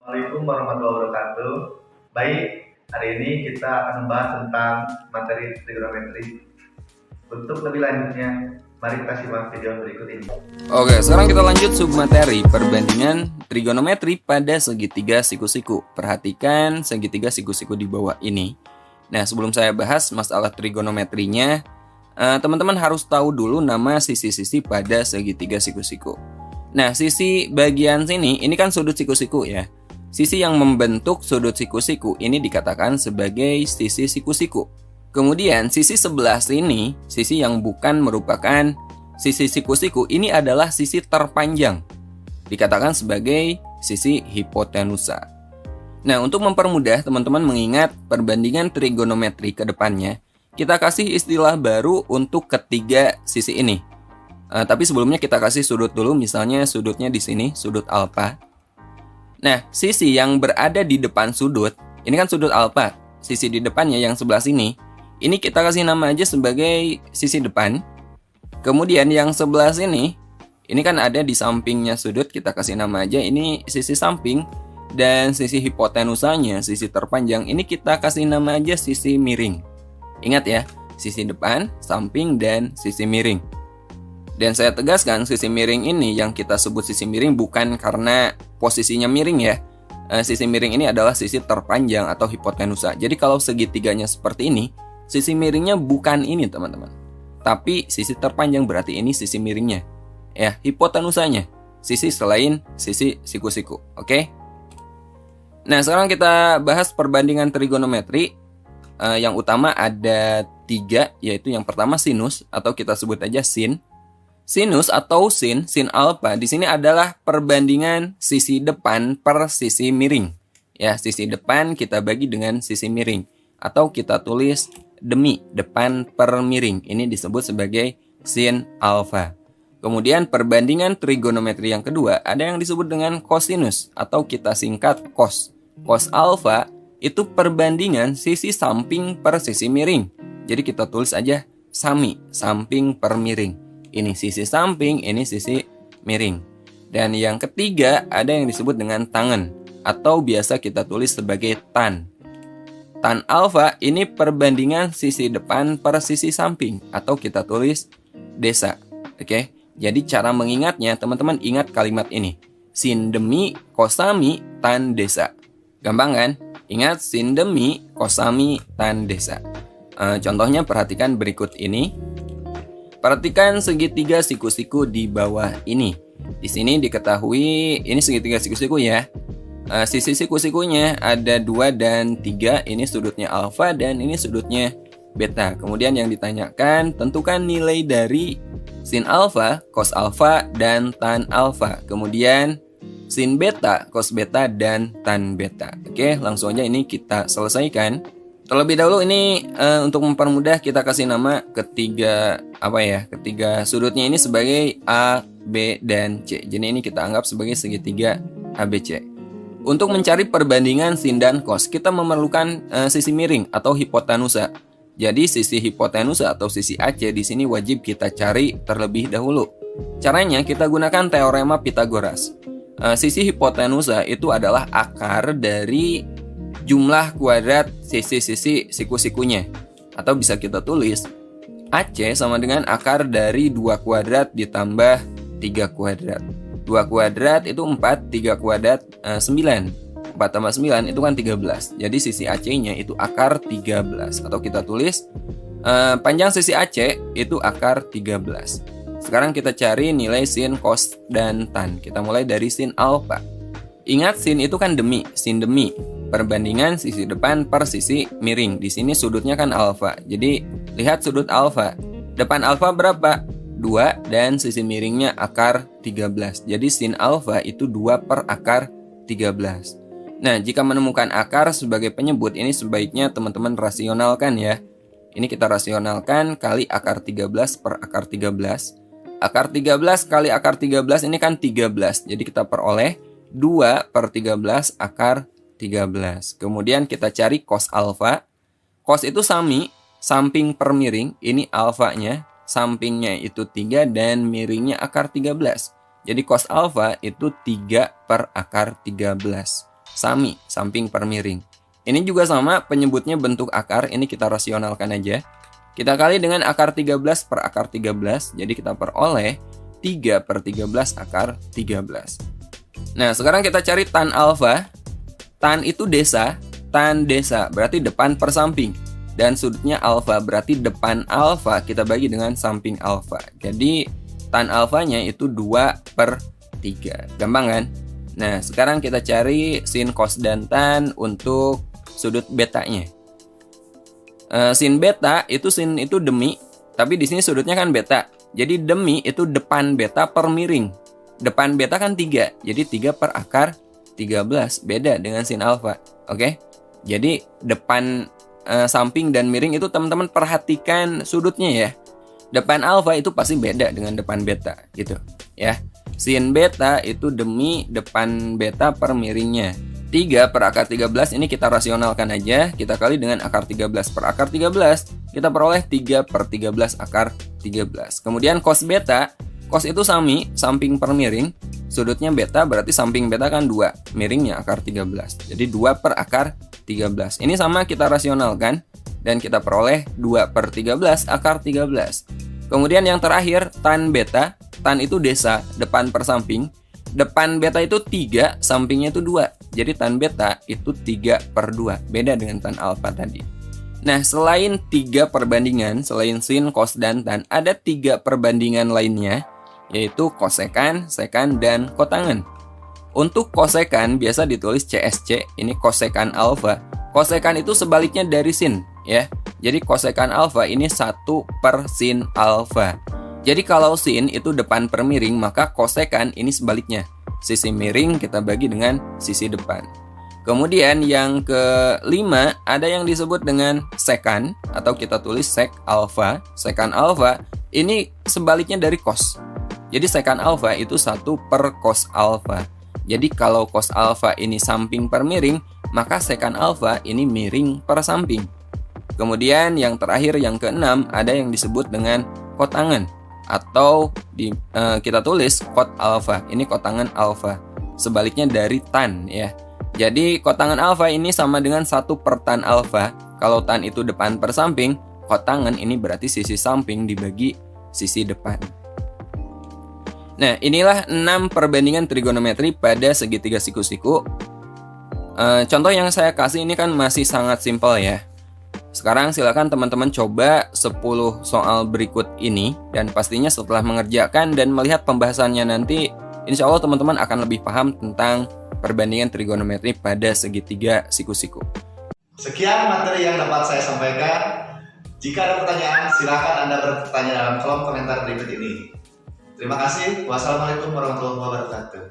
Assalamualaikum warahmatullahi wabarakatuh. Baik, hari ini kita akan membahas tentang materi trigonometri. Untuk lebih lanjutnya, mari kita simak video berikut ini. Oke, sekarang kita lanjut submateri perbandingan trigonometri pada segitiga siku-siku. Perhatikan segitiga siku-siku di bawah ini. Nah, sebelum saya bahas masalah trigonometrinya, teman-teman harus tahu dulu nama sisi-sisi pada segitiga siku-siku. Nah, sisi bagian sini, ini kan sudut siku-siku ya. Sisi yang membentuk sudut siku-siku ini dikatakan sebagai sisi siku-siku. Kemudian sisi sebelah sini, sisi yang bukan merupakan sisi siku-siku, ini adalah sisi terpanjang. Dikatakan sebagai sisi hipotenusa. Nah, untuk mempermudah teman-teman mengingat perbandingan trigonometri ke depannya, kita kasih istilah baru untuk ketiga sisi ini. Tapi sebelumnya kita kasih sudut dulu, misalnya sudutnya di sini, sudut alfa. Nah, sisi yang berada di depan sudut, ini kan sudut alfa. Sisi di depannya yang sebelah sini, ini kita kasih nama aja sebagai sisi depan. Kemudian yang sebelah sini, ini kan ada di sampingnya sudut, kita kasih nama aja ini sisi samping. Dan sisi hipotenusanya, sisi terpanjang, ini kita kasih nama aja sisi miring. Ingat ya, sisi depan, samping, dan sisi miring. Dan saya tegaskan sisi miring ini yang kita sebut sisi miring bukan karena posisinya miring ya. Sisi miring ini adalah sisi terpanjang atau hipotenusa. Jadi kalau segitiganya seperti ini, sisi miringnya bukan ini teman-teman. Tapi sisi terpanjang berarti ini sisi miringnya. Ya, hipotenusanya. Sisi selain sisi siku-siku. Oke? Nah, sekarang kita bahas perbandingan trigonometri. Yang utama ada 3, yaitu yang pertama sinus atau kita sebut aja sin. Sinus atau sin alfa di sini adalah perbandingan sisi depan per sisi miring. Ya, sisi depan kita bagi dengan sisi miring atau kita tulis demi depan per miring. Ini disebut sebagai sin alfa. Kemudian perbandingan trigonometri yang kedua ada yang disebut dengan kosinus atau kita singkat cos. Cos alfa itu perbandingan sisi samping per sisi miring. Jadi kita tulis aja sami, samping per miring. Ini sisi samping, ini sisi miring. Dan yang ketiga ada yang disebut dengan tangen atau biasa kita tulis sebagai tan. Tan alfa ini perbandingan sisi depan per sisi samping atau kita tulis desa. Oke. Jadi cara mengingatnya teman-teman ingat kalimat ini. Sin demi kosami tan desa. Gampang kan? Ingat sin demi kosami tan desa. Contohnya perhatikan berikut ini. Perhatikan segitiga siku-siku di bawah ini. Di sini diketahui ini segitiga siku-siku ya. Sisi siku-sikunya ada 2 dan 3. Ini sudutnya alfa dan ini sudutnya beta. Kemudian yang ditanyakan tentukan nilai dari sin alfa, cos alfa, dan tan alfa. Kemudian sin beta, cos beta, dan tan beta. Oke, langsung aja ini kita selesaikan. Terlebih dahulu ini untuk mempermudah kita kasih nama ketiga sudutnya ini sebagai A, B, dan C. Jadi ini kita anggap sebagai segitiga ABC. Untuk mencari perbandingan sin dan cos, kita memerlukan sisi miring atau hipotenusa. Jadi sisi hipotenusa atau sisi AC di sini wajib kita cari terlebih dahulu. Caranya kita gunakan teorema Pythagoras. Sisi hipotenusa itu adalah akar dari jumlah kuadrat sisi-sisi siku-sikunya. Atau bisa kita tulis AC sama dengan akar dari 2 kuadrat ditambah 3 kuadrat. 2 kuadrat itu 4, 3 kuadrat 9. 4 tambah 9 itu kan 13. Jadi sisi AC-nya itu akar 13. Atau kita tulis panjang sisi AC itu akar 13. Sekarang kita cari nilai sin, cos, dan tan. Kita mulai dari sin alfa. Ingat sin itu kan demi, sin demi. Perbandingan sisi depan per sisi miring. Di sini sudutnya kan alfa. Jadi lihat sudut alfa. Depan alfa berapa? 2 dan sisi miringnya akar 13. Jadi sin alfa itu 2 per akar 13. Nah, jika menemukan akar sebagai penyebut, ini sebaiknya teman-teman rasionalkan ya. Ini kita rasionalkan kali akar 13 per akar 13. Akar 13 kali akar 13 ini kan 13. Jadi kita peroleh 2 per 13 akar 13. Kemudian kita cari cos alfa. Cos itu sami, samping per miring. Ini alfanya, sampingnya itu 3 dan miringnya akar 13. Jadi cos alfa itu 3 per akar 13. sami, samping per miring. Ini juga sama, penyebutnya bentuk akar, ini kita rasionalkan aja. Kita kali dengan akar 13 per akar 13, jadi kita peroleh 3 per 13 akar 13. Nah, sekarang kita cari tan alfa. Tan itu desa, tan desa berarti depan per samping. Dan sudutnya alfa berarti depan alfa kita bagi dengan samping alfa. Jadi tan alfanya itu 2 per 3. Gampang kan? Nah, sekarang kita cari sin, cos, dan tan untuk sudut betanya. Sin itu demi, tapi di sini sudutnya kan beta. Jadi demi itu depan beta per miring. Depan beta kan 3, jadi 3 per akar 13, beda dengan sin alfa. Oke? Jadi depan samping dan miring itu teman-teman perhatikan sudutnya ya. Depan alfa itu pasti beda dengan depan beta gitu ya. Sin beta itu demi depan beta per miringnya. 3 per akar 13 ini kita rasionalkan aja. Kita kali dengan akar 13 per akar 13. Kita peroleh 3 per 13 akar 13. Kemudian cos beta. Cos itu sami, samping per miring. Sudutnya beta berarti samping beta kan 2. Miringnya akar 13. Jadi 2 per akar 13. Ini sama kita rasionalkan. Dan kita peroleh 2 per 13 akar 13. Kemudian yang terakhir tan beta. Tan itu desa, depan per samping. Depan beta itu 3, sampingnya itu 2. Jadi tan beta itu 3 per 2. Beda dengan tan alfa tadi. Nah, selain 3 perbandingan, selain sin, cos, dan tan, ada 3 perbandingan lainnya, yaitu kosekan, sekan, dan kotangen. Untuk kosekan biasa ditulis CSC, ini kosekan alfa. Kosekan itu sebaliknya dari sin, ya. Jadi kosekan alfa ini 1 per sin alfa. Jadi kalau sin itu depan per miring, maka kosekan ini sebaliknya. Sisi miring kita bagi dengan sisi depan. Kemudian yang kelima ada yang disebut dengan sekan atau kita tulis sek alfa. Sekan alfa ini sebaliknya dari cos. Jadi sekan alfa itu 1 per cos alfa. Jadi kalau cos alfa ini samping per miring, maka sekan alfa ini miring per samping. Kemudian yang terakhir yang keenam ada yang disebut dengan kotangen. Atau kita tulis kot alfa. Ini kotangen alfa. Sebaliknya dari tan ya. Jadi kotangen alfa ini sama dengan 1 per tan alfa. Kalau tan itu depan per samping, kotangen ini berarti sisi samping dibagi sisi depan. Nah, inilah 6 perbandingan trigonometri pada segitiga siku-siku. Contoh yang saya kasih ini kan masih sangat simpel ya. Sekarang silakan teman-teman coba 10 soal berikut ini. Dan pastinya setelah mengerjakan dan melihat pembahasannya nanti, insya Allah teman-teman akan lebih paham tentang perbandingan trigonometri pada segitiga siku-siku. Sekian materi yang dapat saya sampaikan. Jika ada pertanyaan, silakan Anda bertanya dalam kolom komentar berikut ini. Terima kasih. Wassalamualaikum warahmatullahi wabarakatuh.